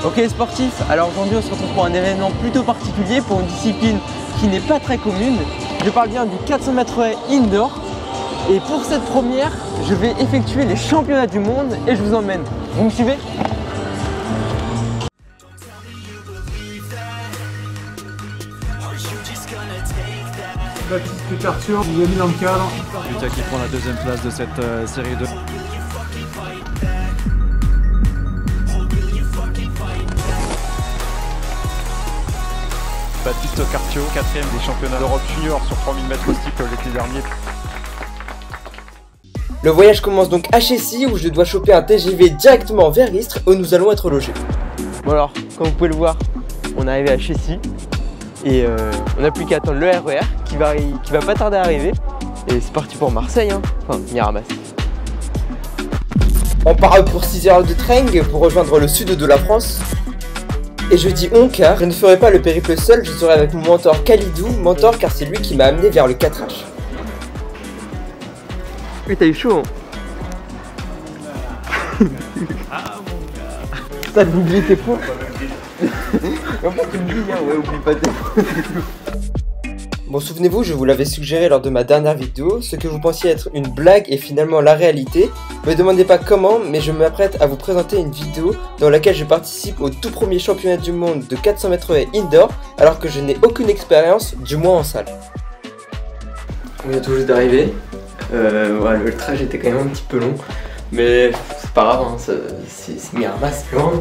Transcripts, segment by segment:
Ok sportifs, alors aujourd'hui on se retrouve pour un événement plutôt particulier, pour une discipline qui n'est pas très commune. Je parle bien du 400 mètres haies indoor. Et pour cette première, je vais effectuer les championnats du monde et je vous emmène. Vous me suivez? Baptiste Arthur, vous avez mis dans le cadre. Lucas qui prend la deuxième place de cette série 2. Baptiste Cartio, 4ème des championnats d'Europe junior sur 3000 mètres steeple l'été dernier. Le voyage commence donc à Chessy où je dois choper un TGV directement vers Istres où nous allons être logés. Bon alors, comme vous pouvez le voir, on est arrivé à Chessy et on n'a plus qu'à attendre le RER qui va pas tarder à arriver. Et c'est parti pour Marseille, hein. Enfin Miramas. On part pour 6 heures de train pour rejoindre le sud de la France. Et je dis on car je ne ferai pas le périple seul, je serai avec mon mentor Khalidou, mentor car c'est lui qui m'a amené vers le 4H. Oui, t'as eu chaud, hein. T'as oublié tes points. En fait, tu me dis, hein, ouais, oublie pas tes points. Bon, souvenez-vous, je vous l'avais suggéré lors de ma dernière vidéo, ce que vous pensiez être une blague est finalement la réalité. Ne me demandez pas comment, mais je m'apprête à vous présenter une vidéo dans laquelle je participe au tout premier championnat du monde de 400 mètres haies indoor, alors que je n'ai aucune expérience, du moins en salle. On vient tout juste d'arriver. Voilà, le trajet était quand même un petit peu long, mais c'est pas grave, hein, c'est Miramas, c'est loin.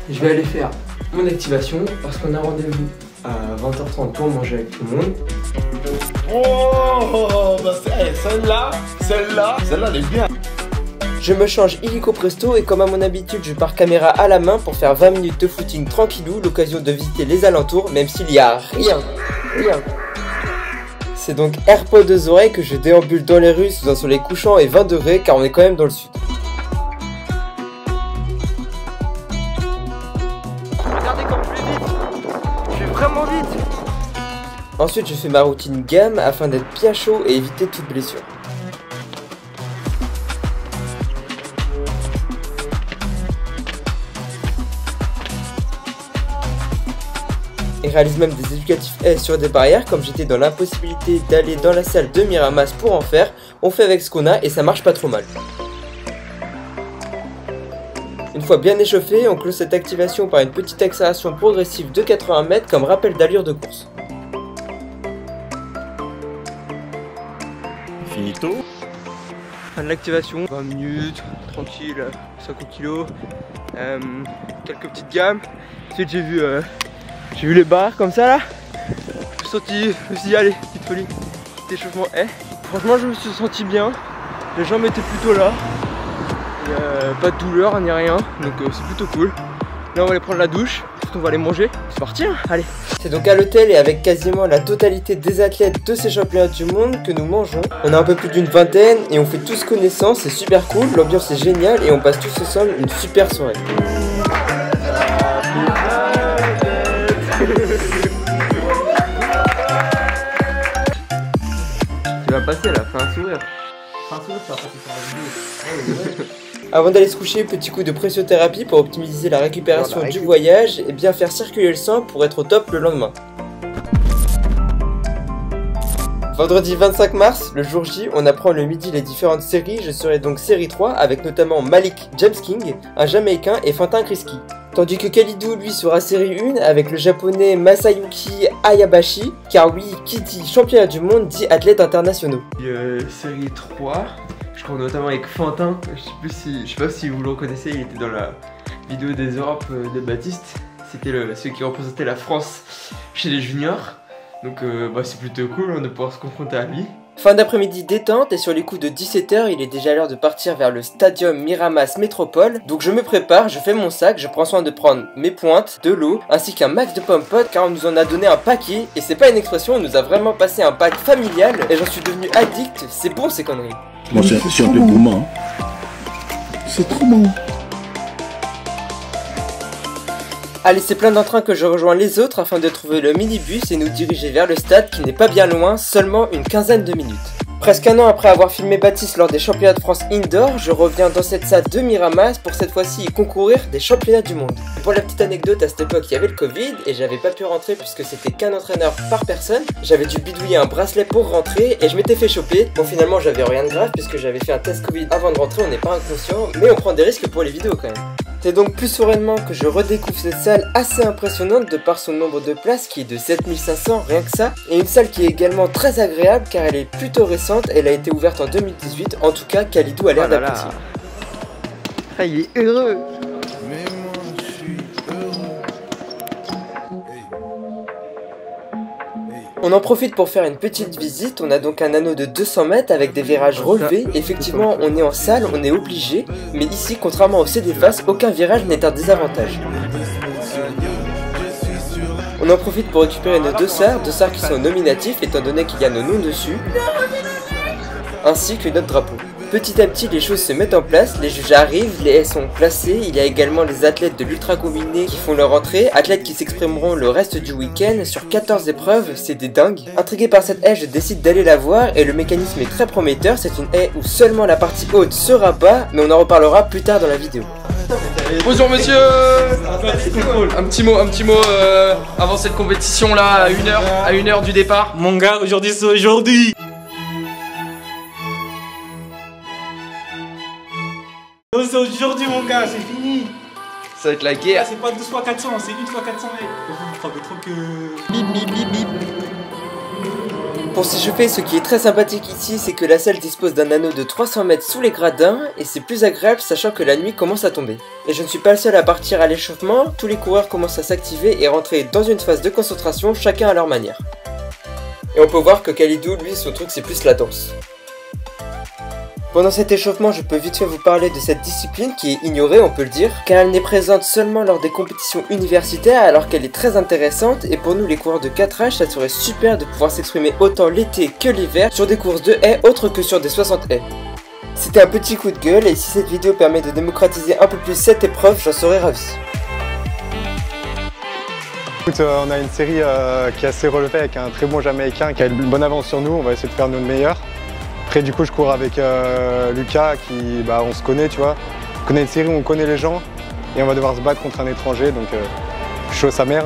Je vais aller faire mon activation parce qu'on a rendez-vous à 20h30 pour manger avec tout le monde. Oh, bah celle-là, elle est bien. Je me change illico presto et comme à mon habitude, je pars caméra à la main pour faire 20 minutes de footing tranquillou, l'occasion de visiter les alentours, même s'il y a rien. C'est donc AirPods aux oreilles que je déambule dans les rues sous un soleil couchant et 20 degrés car on est quand même dans le sud. Regardez comme je vais vite. Je vais vraiment vite. Ensuite, je fais ma routine gamme afin d'être bien chaud et éviter toute blessure. Et réalise même des éducatifs haies sur des barrières. Comme j'étais dans l'impossibilité d'aller dans la salle de Miramas pour en faire, on fait avec ce qu'on a et ça marche pas trop mal. Une fois bien échauffé, on close cette activation par une petite accélération progressive de 80 mètres comme rappel d'allure de course. Finito. Fin de l'activation, 20 minutes, tranquille, 50 kg, quelques petites gammes. Ensuite j'ai vu les barres comme ça là. Je me suis dit allez, petite folie, petit échauffement haie. Franchement je me suis senti bien, les jambes étaient plutôt là. Pas de douleur ni rien, donc c'est plutôt cool. Là on va aller prendre la douche, ensuite on va aller manger, c'est parti hein, allez. C'est donc à l'hôtel et avec quasiment la totalité des athlètes de ces championnats du monde que nous mangeons. On a un peu plus d'une vingtaine et on fait tous connaissance, c'est super cool, l'ambiance est géniale et on passe tous ensemble une super soirée. Tu vas passer là, fais un sourire. Fais un sourire, tu vas passer sur la vidéo. Avant d'aller se coucher, petit coup de pressiothérapie pour optimiser la récupération du voyage et bien faire circuler le sang pour être au top le lendemain. Vendredi 25 mars, le jour J, on apprend le midi les différentes séries. Je serai donc série 3 avec notamment Malik James King, un Jamaïcain et Fantin Kriski. Tandis que Khalidou lui sera série 1 avec le japonais Masayuki Ayabashi, car oui, qui dit championnat du monde dit athlètes internationaux. Série 3, je crois notamment avec Fantin, je sais pas si vous le reconnaissez, il était dans la vidéo des Europes de Baptiste. C'était celui qui représentait la France chez les juniors. Donc c'est plutôt cool de pouvoir se confronter à lui. Fin d'après-midi détente et sur les coups de 17 h, il est déjà l'heure de partir vers le stadium Miramas Métropole. Donc je me prépare, je fais mon sac, je prends soin de prendre mes pointes, de l'eau, ainsi qu'un max de pommes-potes car on nous en a donné un paquet. Et c'est pas une expression, on nous a vraiment passé un pack familial et j'en suis devenu addict, c'est bon ces conneries. Moi c'est un peu gourmand. C'est trop bon. Allez, c'est plein d'entrain que je rejoins les autres afin de trouver le minibus et nous diriger vers le stade qui n'est pas bien loin, seulement une quinzaine de minutes. Presque un an après avoir filmé Baptiste lors des championnats de France Indoor, je reviens dans cette salle de Miramas pour cette fois-ci y concourir des championnats du monde. Pour la petite anecdote, à cette époque il y avait le Covid et j'avais pas pu rentrer puisque c'était qu'un entraîneur par personne. J'avais dû bidouiller un bracelet pour rentrer et je m'étais fait choper. Bon, finalement j'avais rien de grave puisque j'avais fait un test Covid avant de rentrer, on n'est pas inconscient, mais on prend des risques pour les vidéos quand même. C'est donc plus sereinement que je redécouvre cette salle assez impressionnante de par son nombre de places qui est de 7500, rien que ça. Et une salle qui est également très agréable car elle est plutôt récente, elle a été ouverte en 2018, en tout cas Khalidou a l'air d'apprécier. Ah, il est heureux. On en profite pour faire une petite visite, on a donc un anneau de 200 mètres avec des virages relevés. Effectivement on est en salle, on est obligé, mais ici contrairement au CD Face, aucun virage n'est un désavantage. On en profite pour récupérer nos deux sars qui sont nominatifs étant donné qu'il y a nos noms dessus, ainsi que notre drapeau. Petit à petit les choses se mettent en place, les juges arrivent, les haies sont placées, il y a également les athlètes de l'ultra combiné qui font leur entrée, athlètes qui s'exprimeront le reste du week-end sur 14 épreuves, c'est des dingues. Intrigué par cette haie, je décide d'aller la voir et le mécanisme est très prometteur, c'est une haie où seulement la partie haute se rabat, mais on en reparlera plus tard dans la vidéo. Bonjour monsieur. Un petit mot avant cette compétition là à 1h du départ. Mon gars, aujourd'hui c'est aujourd'hui. C'est aujourd'hui mon gars, c'est fini. Ça va être la guerre. C'est pas 2 fois 400, c'est 1 fois 400 mètres. Trop que... Bip bip bip bip. Pour s'échauffer, ce qui est très sympathique ici, c'est que la salle dispose d'un anneau de 300 mètres sous les gradins, et c'est plus agréable sachant que la nuit commence à tomber. Et je ne suis pas le seul à partir à l'échauffement, tous les coureurs commencent à s'activer et rentrer dans une phase de concentration, chacun à leur manière. Et on peut voir que Khalidou, lui, son truc c'est plus la danse. Pendant cet échauffement, je peux vite fait vous parler de cette discipline qui est ignorée, on peut le dire, car elle n'est présente seulement lors des compétitions universitaires alors qu'elle est très intéressante et pour nous les coureurs de 4H, ça serait super de pouvoir s'exprimer autant l'été que l'hiver sur des courses de haies autres que sur des 60 haies. C'était un petit coup de gueule et si cette vidéo permet de démocratiser un peu plus cette épreuve, j'en serais ravi. Écoute, on a une série qui est assez relevée avec un très bon Jamaïcain qui a une bonne avance sur nous, on va essayer de faire notre meilleur. Après du coup je cours avec Lucas qui on se connaît tu vois, on connaît une série où on connaît les gens et on va devoir se battre contre un étranger donc chaud sa mère.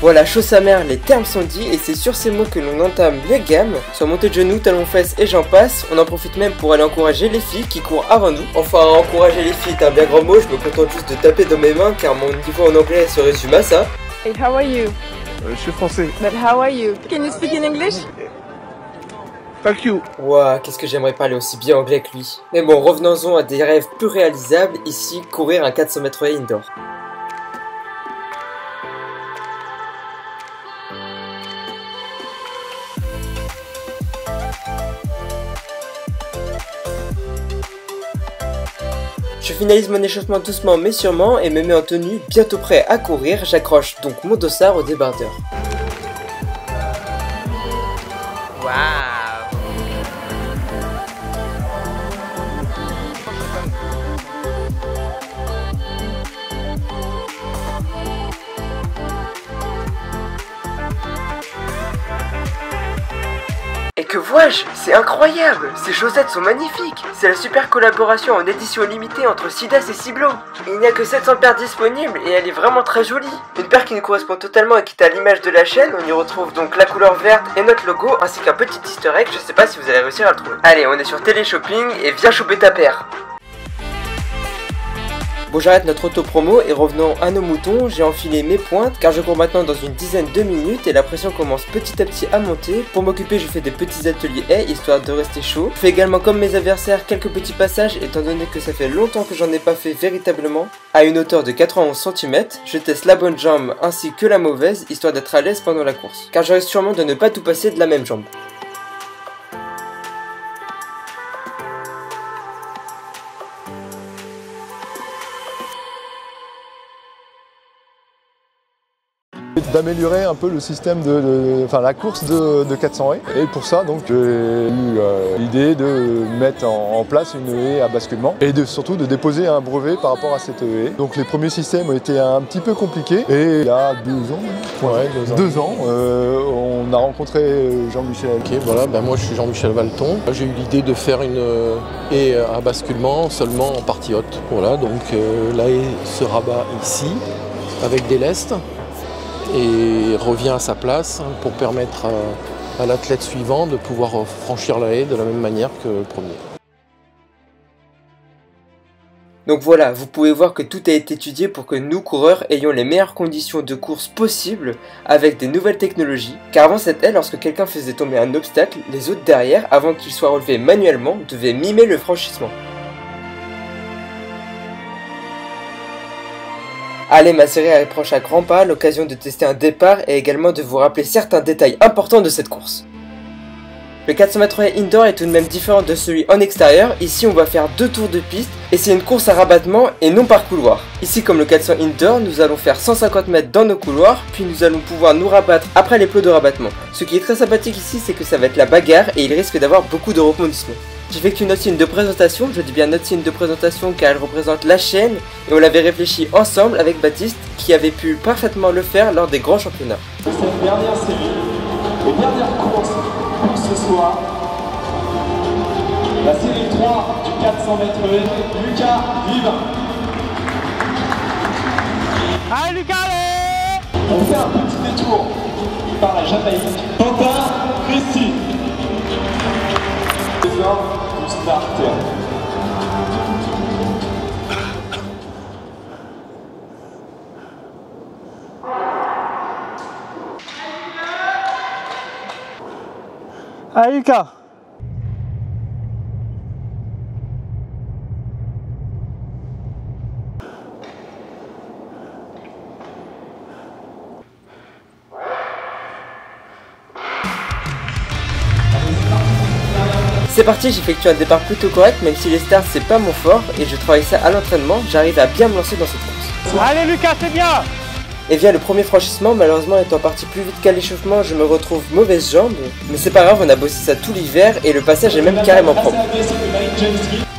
Voilà, chaud sa mère, les termes sont dits et c'est sur ces mots que l'on entame les gammes. Sur montée de genoux, talons fesses et j'en passe, on en profite même pour aller encourager les filles qui courent avant nous. Enfin, encourager les filles est un bien grand mot, je me contente juste de taper dans mes mains car mon niveau en anglais se résume à ça. Hey, how are you? Je suis français. But how are you? Can you speak in English? Thank you. Ouah, qu'est-ce que j'aimerais parler aussi bien anglais que lui. Mais bon, revenons-en à des rêves plus réalisables, ici, courir un 400 mètres haies indoor. Je finalise mon échauffement doucement mais sûrement et me mets en tenue, bientôt prêt à courir, j'accroche donc mon dossard au débardeur. Waouh. Et que vois-je? C'est incroyable! Ces chaussettes sont magnifiques! C'est la super collaboration en édition limitée entre Sidas et Ciblo! Il n'y a que 700 paires disponibles et elle est vraiment très jolie! Une paire qui nous correspond totalement et qui est à l'image de la chaîne, on y retrouve donc la couleur verte et notre logo ainsi qu'un petit easter egg, je sais pas si vous allez réussir à le trouver. Allez, on est sur Téléshopping et viens choper ta paire! Bon, j'arrête notre auto-promo et revenons à nos moutons, j'ai enfilé mes pointes car je cours maintenant dans une dizaine de minutes et la pression commence petit à petit à monter. Pour m'occuper, je fais des petits ateliers haies histoire de rester chaud. Je fais également comme mes adversaires quelques petits passages étant donné que ça fait longtemps que j'en ai pas fait véritablement. À une hauteur de 91 cm, je teste la bonne jambe ainsi que la mauvaise histoire d'être à l'aise pendant la course. Car je risque sûrement de ne pas tout passer de la même jambe. d'améliorer un peu le système enfin la course de 400 haies. Et pour ça, donc, j'ai eu l'idée de mettre en place une haie à basculement et surtout de déposer un brevet par rapport à cette haie. Donc les premiers systèmes ont été un petit peu compliqués et il y a 2 ans, ouais, 2 ans, on a rencontré Jean-Michel. Ok, voilà, ben moi je suis Jean-Michel Valton. J'ai eu l'idée de faire une haie à basculement seulement en partie haute. Voilà, donc la haie se rabat ici avec des lestes et revient à sa place pour permettre à l'athlète suivant de pouvoir franchir la haie de la même manière que le premier. Donc voilà, vous pouvez voir que tout a été étudié pour que nous, coureurs, ayons les meilleures conditions de course possibles avec des nouvelles technologies. Car avant cette haie, lorsque quelqu'un faisait tomber un obstacle, les autres derrière, avant qu'il soit relevé manuellement, devaient mimer le franchissement. Allez, ma série approche à grands pas, l'occasion de tester un départ et également de vous rappeler certains détails importants de cette course. Le 400 mètres haies indoor est tout de même différent de celui en extérieur. Ici on va faire 2 tours de piste et c'est une course à rabattement et non par couloir. Ici comme le 400 indoor, nous allons faire 150 mètres dans nos couloirs, puis nous allons pouvoir nous rabattre après les plots de rabattement. Ce qui est très sympathique ici, c'est que ça va être la bagarre et il risque d'avoir beaucoup de rebondissements. J'effectue notre signe de présentation, je dis bien notre signe de présentation car elle représente la chaîne et on l'avait réfléchi ensemble avec Baptiste qui avait pu parfaitement le faire lors des grands championnats. Cette dernière série, les dernières courses pour ce soir, la série 3 du 400 mètres haies, Lucas Vive. Allez Lucas, allez! On fait un petit détour par la Jamaïque. Quentin Christie. Les ordres du start. Allez Lucas! C'est parti, j'effectue un départ plutôt correct, même si les starts c'est pas mon fort et je travaille ça à l'entraînement, j'arrive à bien me lancer dans cette course. Allez Lucas, c'est bien! Et via le premier franchissement, malheureusement étant parti plus vite qu'à l'échauffement, je me retrouve mauvaise jambe. Mais c'est pas grave, on a bossé ça tout l'hiver et le passage est même carrément propre.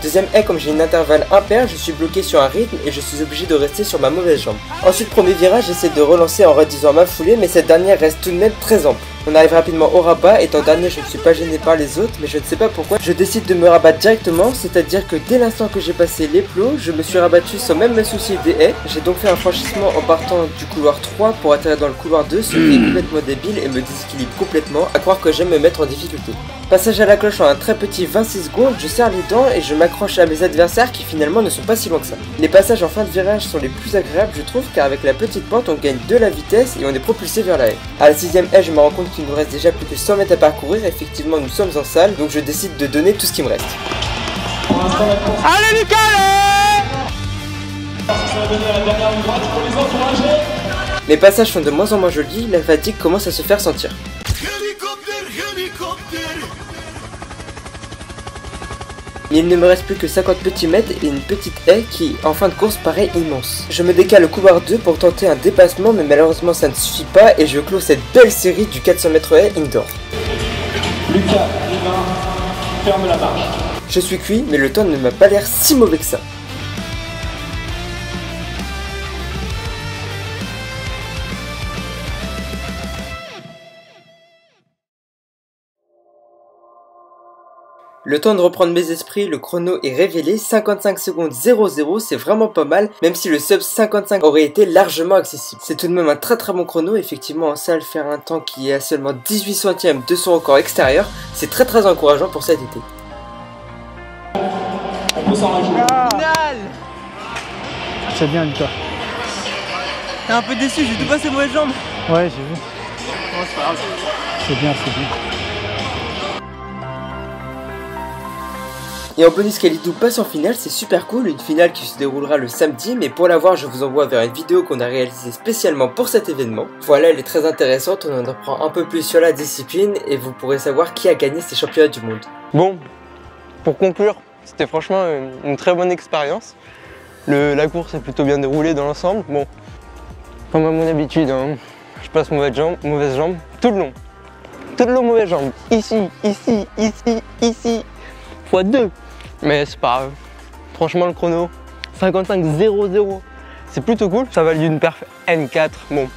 Deuxième haie, comme j'ai une intervalle impair, je suis bloqué sur un rythme et je suis obligé de rester sur ma mauvaise jambe. Ensuite, premier virage, j'essaie de relancer en réduisant ma foulée, mais cette dernière reste tout de même très ample. On arrive rapidement au rabat, étant dernier je ne suis pas gêné par les autres, mais je ne sais pas pourquoi. Je décide de me rabattre directement, c'est-à-dire que dès l'instant que j'ai passé les plots, je me suis rabattu sans même me soucier des haies. J'ai donc fait un franchissement en partant du couloir 3 pour atterrir dans le couloir 2, ce qui est complètement débile et me déséquilibre complètement, à croire que j'aime me mettre en difficulté. Passage à la cloche en un très petit 26 secondes, je serre les dents et je m'accroche à mes adversaires qui finalement ne sont pas si loin que ça. Les passages en fin de virage sont les plus agréables je trouve, car avec la petite pente on gagne de la vitesse et on est propulsé vers la haie. À la 6ème haie, je me rends compte qu'il nous reste déjà plus que 100 mètres à parcourir, effectivement nous sommes en salle, donc je décide de donner tout ce qui me reste. Allez Lucas, allez! Les passages sont de moins en moins jolis, la fatigue commence à se faire sentir. Il ne me reste plus que 50 petits mètres et une petite haie qui, en fin de course, paraît immense. Je me décale au couloir 2 pour tenter un dépassement, mais malheureusement ça ne suffit pas et je clôt cette belle série du 400 mètres haie indoor. Lucas, ferme la marche. Je suis cuit, mais le temps ne m'a pas l'air si mauvais que ça. Le temps de reprendre mes esprits, le chrono est révélé, 55 secondes 00, c'est vraiment pas mal, même si le sub 55 aurait été largement accessible. C'est tout de même un très bon chrono, effectivement en salle faire un temps qui est à seulement 18 centièmes de son record extérieur, c'est très encourageant pour cet été. On peut s'en rajouter. Final! C'est bien Lucas. T'es un peu déçu, j'ai tout passé mauvaise jambe. Ouais, j'ai vu. Oh, c'est pas grave. C'est bien, c'est bien. Et en bonus, Kalidou passe en finale, c'est super cool, une finale qui se déroulera le samedi, mais pour la voir je vous envoie vers une vidéo qu'on a réalisée spécialement pour cet événement. Voilà, elle est très intéressante, on en apprend un peu plus sur la discipline et vous pourrez savoir qui a gagné ces championnats du monde. Bon, pour conclure, c'était franchement une très bonne expérience. La course est plutôt bien déroulée dans l'ensemble. Bon, comme à mon habitude, hein, je place mauvaise jambe, tout le long. Tout le long mauvaise jambe. Ici, ici, ici, ici. x2. Mais c'est pas grave. Franchement le chrono, 55.00. C'est plutôt cool. Ça valide une perf N4. Bon,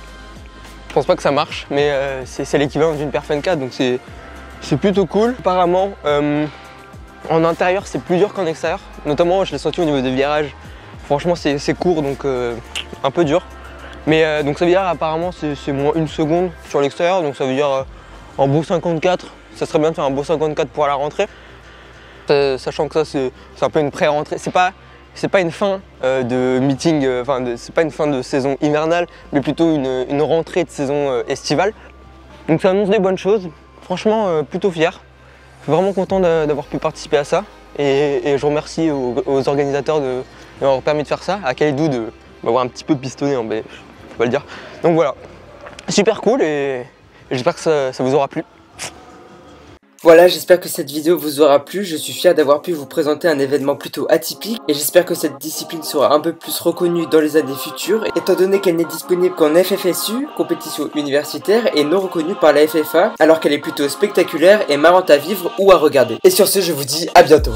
je pense pas que ça marche, mais c'est l'équivalent d'une perf N4, donc c'est plutôt cool. Apparemment, en intérieur c'est plus dur qu'en extérieur. Notamment je l'ai senti au niveau des virages. Franchement c'est court, donc un peu dur. Mais donc ça veut dire apparemment c'est moins 1 seconde sur l'extérieur, donc ça veut dire en beau 54, ça serait bien de faire un beau 54 pour la rentrée. Sachant que ça c'est un peu une pré-rentrée, c'est pas une fin de meeting, c'est pas une fin de saison hivernale, mais plutôt une rentrée de saison estivale. Donc ça annonce des bonnes choses, franchement plutôt fier. Je suis vraiment content d'avoir pu participer à ça et je remercie aux organisateurs de m'avoir permis de faire ça, à Khalidou de m'avoir un petit peu pistonné, hein, mais je peux pas le dire. Donc voilà, super cool et j'espère que ça vous aura plu. Voilà, j'espère que cette vidéo vous aura plu. Je suis fier d'avoir pu vous présenter un événement plutôt atypique et j'espère que cette discipline sera un peu plus reconnue dans les années futures, étant donné qu'elle n'est disponible qu'en FFSU, compétition universitaire, et non reconnue par la FFA, alors qu'elle est plutôt spectaculaire et marrante à vivre ou à regarder. Et sur ce, je vous dis à bientôt.